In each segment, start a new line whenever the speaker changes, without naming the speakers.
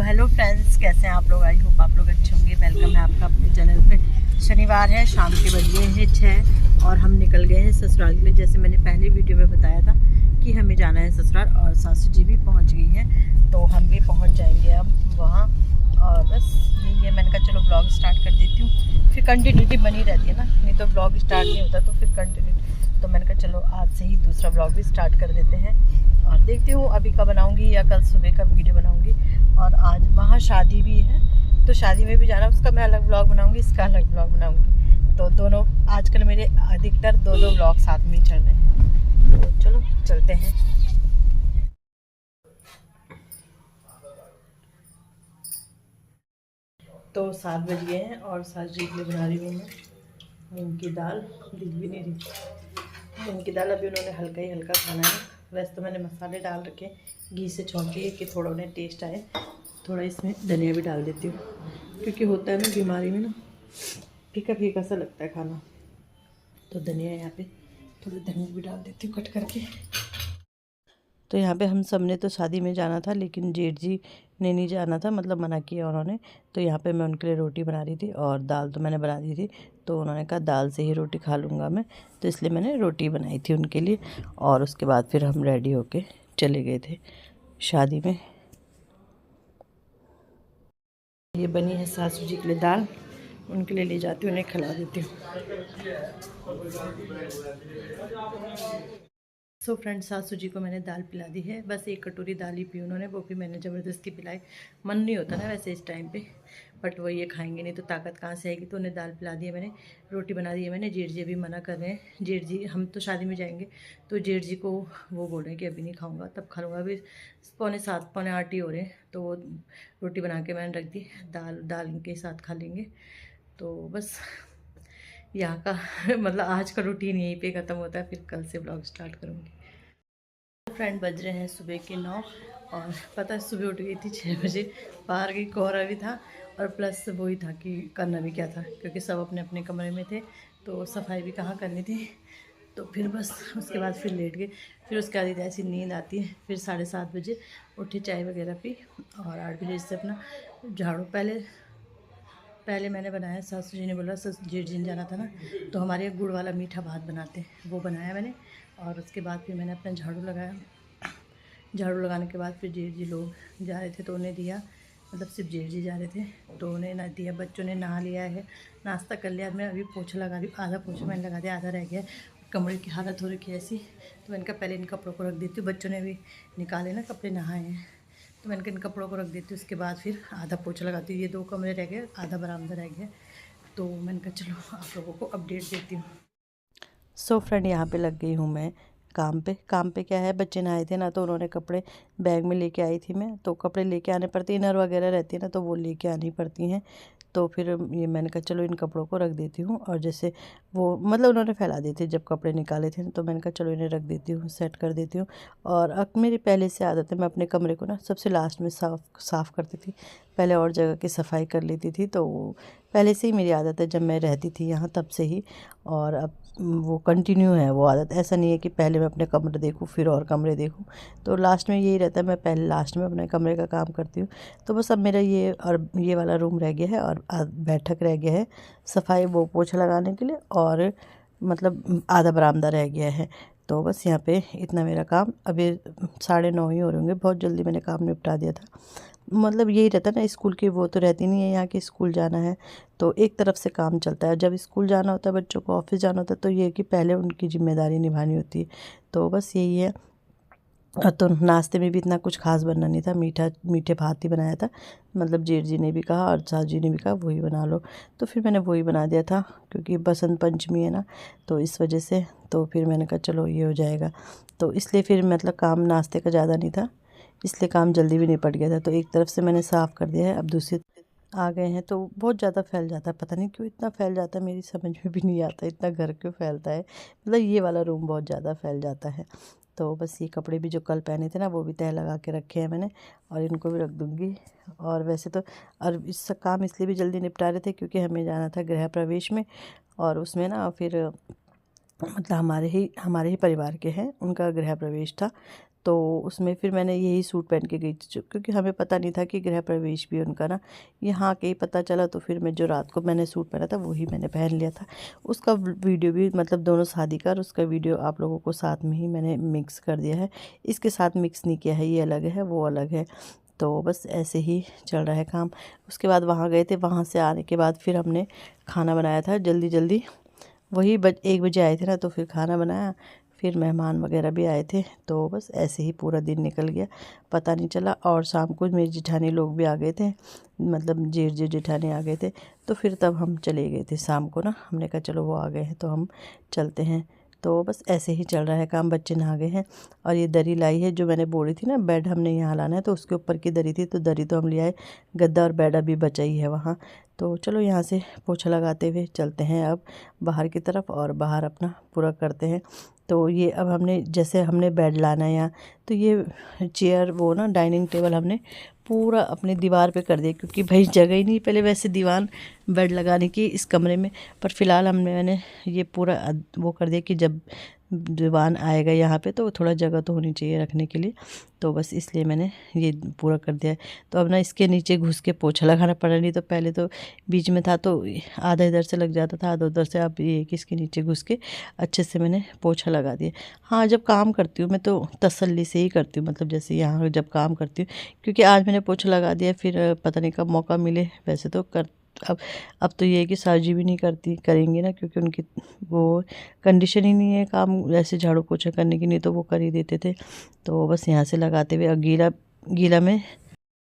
Hello friends, कैसे हैं आप लोग। आई होप आप लोग अच्छे होंगे। वेलकम है आपका अपने चैनल पे। शनिवार है, शाम के बज गए हैं 6 और हम निकल गए हैं ससुराल के लिए। जैसे मैंने पहले वीडियो में बताया था कि हमें जाना है ससुराल और सासू जी भी पहुंच गई हैं, तो हम भी पहुंच जाएंगे अब वहाँ। और बस यही है, मैंने कहा चलो ब्लॉग स्टार्ट कर देती हूँ, फिर कंटिन्यूटी बनी रहती है ना, नहीं तो ब्लॉग स्टार्ट नहीं होता तो फिर कंटिन्यूटी। तो मैंने कहा चलो आज से ही दूसरा ब्लॉग भी स्टार्ट कर देते हैं और देखती हूँ अभी का बनाऊँगी या कल सुबह का वीडियो बनाऊँगी। और आज वहाँ शादी भी है, तो शादी में भी जाना, उसका मैं अलग ब्लॉग बनाऊँगी, इसका अलग ब्लॉग बनाऊँगी। तो दोनों आजकल मेरे अधिकतर दो ब्लॉग साथ में ही चल रहे हैं। तो चलो चलते हैं। तो 7 बज गए हैं और सास जी के लिए बना रही हूँ मैं मूंग की दाल। दिख भी नहीं रही मूंग की दाल, अभी उन्होंने हल्का ही हल्का खाना है। वैसे तो मैंने मसाले डाल रखे, घी से छौंकी है कि थोड़ा उन्हें टेस्ट आए। थोड़ा इसमें धनिया भी डाल देती हूँ, क्योंकि होता है ना बीमारी में ना फीका फीका सा लगता है खाना, तो धनिया यहाँ पे थोड़ी धनिया भी डाल देती हूँ कट करके। तो यहाँ पे हम सब ने तो शादी में जाना था, लेकिन जेठ जी ने नहीं जाना था, मतलब मना किया उन्होंने। तो यहाँ पे मैं उनके लिए रोटी बना रही थी और दाल तो मैंने बना दी थी, तो उन्होंने कहा दाल से ही रोटी खा लूँगा मैं, तो इसलिए मैंने रोटी बनाई थी उनके लिए। और उसके बाद फिर हम रेडी होके चले गए थे शादी में। ये बनी है सासू जी के लिए दाल, उनके लिए ले जाती हूँ, उन्हें खिला देती हूँ। सो फ्रेंड्स, सासू जी को मैंने दाल पिला दी है, बस एक कटोरी दाल ही पी उन्होंने, वो भी मैंने ज़बरदस्ती पिलाई। मन नहीं होता ना वैसे इस टाइम पे, बट वो ये खाएंगे नहीं तो ताकत कहाँ से आएगी, तो उन्हें दाल पिला दी है मैंने। रोटी बना दी है मैंने। जेठ जी अभी मना कर रहे हैं। जेठ जी, हम तो शादी में जाएंगे तो जेठ जी को वो बोल रहे हैं कि अभी नहीं खाऊंगा, तब खा लूँगा। अभी 7:45 8 ही हो रहे हैं, तो वो रोटी बना के मैंने रख दी, दाल के साथ खा लेंगे। तो बस यहाँ का मतलब आज का रूटीन यहीं पे ख़त्म होता है, फिर कल से ब्लॉग स्टार्ट करूँगी। फ्रेंड, बज रहे हैं सुबह के 9 और पता है सुबह उठ गई थी 6 बजे। बाहर की कोहरा भी था और प्लस वही था कि करना भी क्या था, क्योंकि सब अपने अपने कमरे में थे, तो सफाई भी कहाँ करनी थी। तो फिर बस उसके बाद फिर लेट गए। फिर उसके बाद ऐसी नींद आती है, फिर 7:30 बजे उठी, चाय वगैरह पी और 8 बजे से अपना झाड़ू। पहले मैंने बनाया, सासू जी ने बोला जेठ जी ने जाना था ना, तो हमारे यहाँ गुड़ वाला मीठा भात बनाते हैं, वो बनाया मैंने। और उसके बाद फिर मैंने अपना झाड़ू लगाया। झाड़ू लगाने के बाद फिर जेठ जी लोग जा रहे थे तो उन्हें दिया, मतलब सिर्फ जेठ जी जा रहे थे तो उन्हें ना दिया। बच्चों ने नहा लिया है, नाश्ता कर लिया। मैं अभी पोछा लगा रही हूँ, आधा पोछा मैंने लगा दिया, आधा रह गया। कमरे की हालत हो रखी है ऐसी, तो मैंने कहा पहले इन कपड़ों को रख देती हूँ। बच्चों ने भी निकाले ना कपड़े, नहाए हैं, तो मैंने कहा इन कपड़ों को रख देती हूँ, उसके बाद फिर आधा पोछा लगाती हूँ। ये 2 कमरे रह गए, आधा बरामदा रह गया, तो मैंने कहा चलो आप लोगों को अपडेट देती हूँ। सो फ्रेंड, यहाँ पे लग गई हूँ मैं काम पे क्या है, बच्चे नहाए थे ना, तो उन्होंने कपड़े बैग में लेके आई थी मैं, तो कपड़े लेके आने पड़ते, इनर वगैरह रहती है ना, तो वो लेके आनी पड़ती हैं। तो फिर ये मैंने कहा चलो इन कपड़ों को रख देती हूँ। और जैसे वो मतलब उन्होंने फैला दिए थे जब कपड़े निकाले थे, तो मैंने कहा चलो इन्हें रख देती हूँ, सेट कर देती हूँ। और अब मेरी पहले से आदत है, मैं अपने कमरे को ना सबसे लास्ट में साफ़ करती थी। पहले और जगह की सफाई कर लेती थी, तो पहले से ही मेरी आदत है, जब मैं रहती थी यहाँ तब से ही। और अब वो कंटिन्यू है वो आदत। ऐसा नहीं है कि पहले मैं अपने कमरे देखूँ फिर और कमरे देखूँ, तो लास्ट में यही रहता है, मैं पहले लास्ट में अपने कमरे का काम करती हूँ। तो बस अब मेरा ये वाला रूम रह गया है और बैठक रह गया है सफाई, वो पोछा लगाने के लिए, और मतलब आधा बरामदा रह गया है। तो बस यहाँ पे इतना मेरा काम, अभी 9:30 ही हो रहे होंगे। बहुत जल्दी मैंने काम निपटा दिया था। मतलब यही रहता है ना, स्कूल की वो तो रहती नहीं है यहाँ की, स्कूल जाना है तो एक तरफ से काम चलता है। जब स्कूल जाना होता है बच्चों को, ऑफिस जाना होता है, तो ये है कि पहले उनकी जिम्मेदारी निभानी होती है। तो बस यही है। तो नाश्ते में भी इतना कुछ खास बनना नहीं था, मीठे भात ही बनाया था। मतलब जेठ जी ने भी कहा और सास जी ने भी कहा वही बना लो, तो फिर मैंने वही बना दिया था, क्योंकि बसंत पंचमी है ना, तो इस वजह से। तो फिर मैंने कहा चलो ये हो जाएगा, तो इसलिए फिर मतलब काम नाश्ते का ज़्यादा नहीं था, इसलिए काम जल्दी भी निपट गया था। तो एक तरफ से मैंने साफ़ कर दिया है, अब दूसरी आ गए हैं तो बहुत ज़्यादा फैल जाता है, पता नहीं क्यों इतना फैल जाता है, मेरी समझ में भी नहीं आता इतना घर क्यों फैलता है। मतलब ये वाला रूम बहुत ज़्यादा फैल जाता है। तो बस ये कपड़े भी जो कल पहने थे ना, वो भी तह लगा के रखे हैं मैंने, और इनको भी रख दूँगी। और वैसे तो और इस काम इसलिए भी जल्दी निपटा रहे थे क्योंकि हमें जाना था गृह प्रवेश में, और उसमें ना फिर मतलब हमारे ही परिवार के हैं, उनका गृह प्रवेश था। तो उसमें फिर मैंने यही सूट पहन के गई थी, क्योंकि हमें पता नहीं था कि गृह प्रवेश भी उनका ना यहाँ के ही पता चला। तो फिर मैं जो रात को मैंने सूट पहना था वही मैंने पहन लिया था। उसका वीडियो भी मतलब दोनों शादी का और उसका वीडियो आप लोगों को साथ में ही मैंने मिक्स कर दिया है। इसके साथ मिक्स नहीं किया है, ये अलग है वो अलग है। तो बस ऐसे ही चल रहा है काम। उसके बाद वहाँ गए थे, वहाँ से आने के बाद फिर हमने खाना बनाया था जल्दी जल्दी। वही 1 बजे आए थे ना, तो फिर खाना बनाया, फिर मेहमान वगैरह भी आए थे। तो बस ऐसे ही पूरा दिन निकल गया, पता नहीं चला। और शाम को मेरी जेठानी लोग भी आ गए थे, मतलब जेठ जेठानी आ गए थे। तो फिर तब हम चले गए थे शाम को ना, हमने कहा चलो वो आ गए हैं तो हम चलते हैं। तो बस ऐसे ही चल रहा है काम। बच्चे नहा गए हैं और ये दरी लाई है जो मैंने बोली थी ना, बेड हमने यहाँ लाना है, तो उसके ऊपर की दरी थी, तो दरी तो हम ले आए, गद्दा और बेड अभी बचा ही है वहाँ। तो चलो यहाँ से पोछा लगाते हुए चलते हैं अब बाहर की तरफ, और बाहर अपना पूरा करते हैं। तो ये अब हमने जैसे हमने बेड लाना है यहाँ, तो ये चेयर वो ना डाइनिंग टेबल हमने पूरा अपने दीवार पे कर दिया, क्योंकि भाई जगह ही नहीं पहले वैसे दीवान बेड लगाने की इस कमरे में। पर फिलहाल मैंने ये पूरा वो कर दिया कि जब दीवान आएगा यहाँ पे तो थोड़ा जगह तो होनी चाहिए रखने के लिए। तो बस इसलिए मैंने ये पूरा कर दिया है। तो अब ना इसके नीचे घुस के पोछा लगाना पड़ा, नहीं तो पहले तो बीच में था तो आधा इधर से लग जाता था आधा उधर से। अब ये कि इसके नीचे घुस के अच्छे से मैंने पोछा लगा दिया। हाँ, जब काम करती हूँ मैं तो तसल्ली से ही करती हूँ, मतलब जैसे यहाँ जब काम करती हूँ, क्योंकि आज मैंने पोछा लगा दिया, फिर पता नहीं कब मौका मिले। वैसे तो कर अब तो ये है कि साजी भी नहीं करेंगी ना, क्योंकि उनकी वो कंडीशन ही नहीं है काम ऐसे झाड़ू पोछा करने की, नहीं तो वो कर ही देते थे। तो बस यहाँ से लगाते हुए गीला गीला में।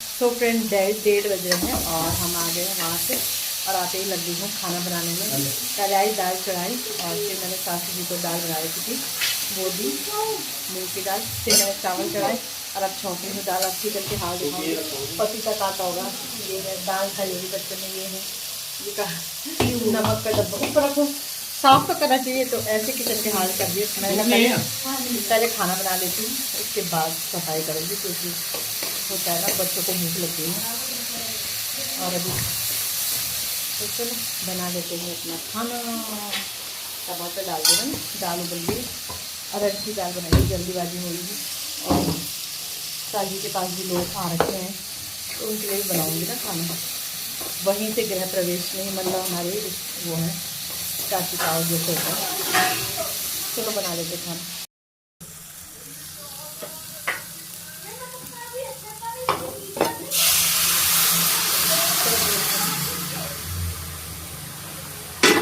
तो फ्रेंड 1:30 बज रहे हैं और हम आ गए हैं वहाँ से, और आते ही लग गई हूँ खाना बनाने में। कढ़ाई दाल चढ़ाई, और फिर मैंने सासू जी को दाल बनाई थी वो दी मूँग की दाल, फिर मैंने चावल चढ़ाए, और अब छौंकी में दाल अच्छी करके हाल दिखाऊंगी। पति तक आता होगा। ये है दाल खाई होगी बच्चों ने, ये है ये का नमक का डब्बा ऊपर रखो, साफ तो करना चाहिए। तो ऐसे किचन के हाल कर दिए। मैंने पहले खाना बना लेती हूँ, उसके बाद सफाई करूँगी, क्योंकि होता है ना बच्चों को भूख लगती है। और अभी तो चलो बना लेते हैं अपना खाना। टमाटर डाल दे रहे हैं, दाल उबल गई, अरहर की दाल बनाई, जल्दीबाजी हो रही है। और साजी के पास भी लोग आ रखे हैं, तो उनके लिए भी बनाऊँगी ना खाना। वहीं से गृह प्रवेश में ही मतलब हमारे वो हैं चाची ताऊ जैसे होता है। चलो बना लेते खाना।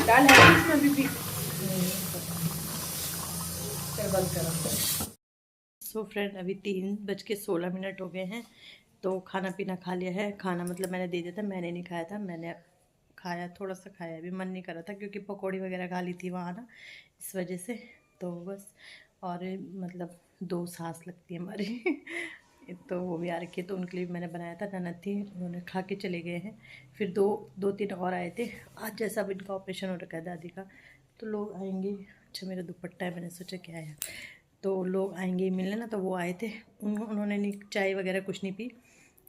दाल है इसमें अभी भी, फिर बंद करो। सो फ्रेंड अभी 3:16 हो गए हैं। तो खाना पीना खा लिया है। खाना मतलब मैंने दे दिया था, मैंने नहीं खाया था, मैंने खाया थोड़ा सा खाया, अभी मन नहीं कर रहा था, क्योंकि पकौड़ी वगैरह खा ली थी वहाँ ना, इस वजह से। तो बस, और मतलब 2 सास लगती है हमारी तो वो भी आ रखी है, तो उनके लिए मैंने बनाया था। ननद थी, उन्होंने खा के चले गए हैं। फिर 2-3 और आए थे आज, जैसा अब इनका ऑपरेशन हो रखा है दादी का, तो लोग आएंगे। अच्छा मेरा दुपट्टा है, मैंने सोचा क्या है, तो लोग आएंगे मिलने ना, तो वो आए थे। उन्होंने नहीं चाय वगैरह कुछ नहीं पी,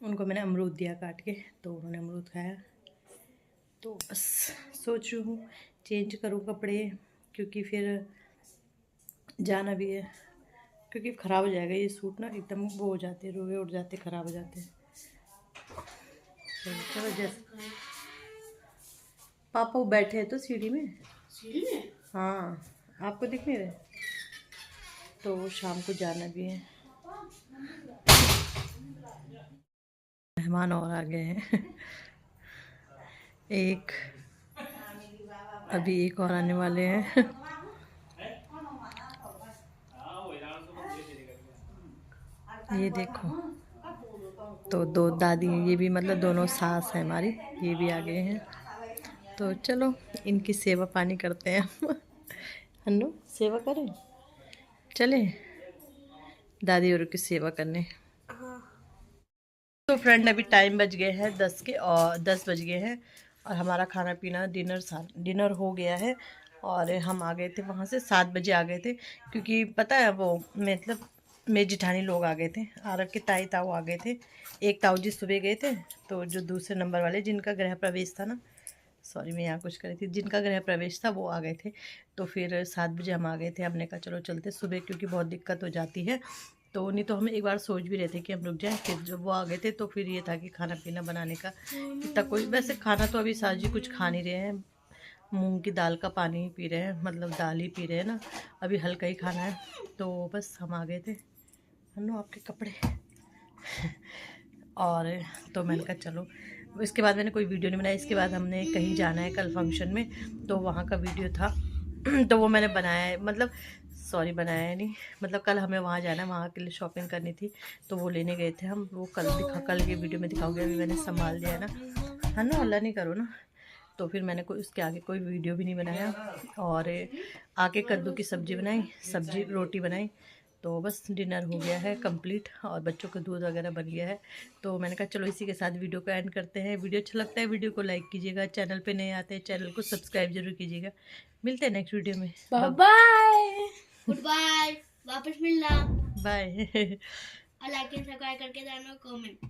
उनको मैंने अमरूद दिया काट के, तो उन्होंने अमरूद खाया। तो बस सोच रही हूँ चेंज करूँ कपड़े, क्योंकि फिर जाना भी है, क्योंकि ख़राब हो जाएगा ये सूट ना, एकदम वो हो जाते हैं, रोए उड़ जाते, ख़राब हो जाते हैं। तो चलो जैसे पापा वो बैठे हैं तो सीढ़ी में। हाँ, आपको दिख नहीं रहे। तो शाम को जाना भी है, मेहमान और आ गए हैं एक अभी एक और आने वाले हैं ये देखो, तो 2 दादी हैं, ये भी मतलब दोनों सास हैं हमारी, ये भी आ गए हैं। तो चलो इनकी सेवा पानी करते हैं हन्नू सेवा करें, चले दादी और की सेवा करने। तो फ्रेंड अभी टाइम बज गए हैं 10 के, और 10 बज गए हैं, और हमारा खाना पीना डिनर हो गया है। और हम आ गए थे वहाँ से 7 बजे आ गए थे, क्योंकि पता है वो मतलब मेरे जिठानी लोग आ गए थे, आरब के ताई ताऊ आ गए थे। एक ताऊ जी सुबह गए थे, तो जो दूसरे नंबर वाले जिनका गृह प्रवेश था ना, सॉरी मैं यहाँ कुछ कर रही थी, जिनका गृह प्रवेश था वो आ गए थे। तो फिर 7 बजे हम आ गए थे, हमने कहा चलो चलते सुबह, क्योंकि बहुत दिक्कत हो जाती है। तो नहीं तो हम एक बार सोच भी रहे थे कि हम रुक जाएं, फिर जब वो आ गए थे तो फिर ये था कि खाना पीना बनाने का इतना कोई, वैसे खाना तो अभी सास जी कुछ खा नहीं रहे हैं, मूंग की दाल का पानी ही पी रहे हैं, मतलब दाल ही पी रहे हैं ना, अभी हल्का ही खाना है। तो बस हम आ गए थे, हन्नू आपके कपड़े और तो मैंने कहा चलो, इसके बाद मैंने कोई वीडियो नहीं बनाई। इसके बाद हमने कहीं जाना है कल फंक्शन में, तो वहाँ का वीडियो था तो वो मैंने बनाया है, मतलब सॉरी बनाया है नहीं, मतलब कल हमें वहाँ जाना है, वहाँ के लिए शॉपिंग करनी थी, तो वो लेने गए थे हम, वो कल के वीडियो में दिखाऊंगी, अभी मैंने संभाल दिया है ना, है ना, अल्लाह नहीं करो ना। तो फिर मैंने कोई उसके आगे कोई वीडियो भी नहीं बनाया, और आके कद्दू की सब्ज़ी बनाई, सब्जी रोटी बनाई, तो बस डिनर हो गया है कंप्लीट, और बच्चों का दूध वगैरह बन गया है। तो मैंने कहा चलो इसी के साथ वीडियो को एंड करते हैं। वीडियो अच्छा लगता है वीडियो को लाइक कीजिएगा, चैनल पे नए आते हैं चैनल को सब्सक्राइब जरूर कीजिएगा। मिलते हैं नेक्स्ट वीडियो में,
बाय बाय, गुड बाय, वापस मिलना,
बाय
और लाइक एंड सब्सक्राइब करके जाना, कमेंट।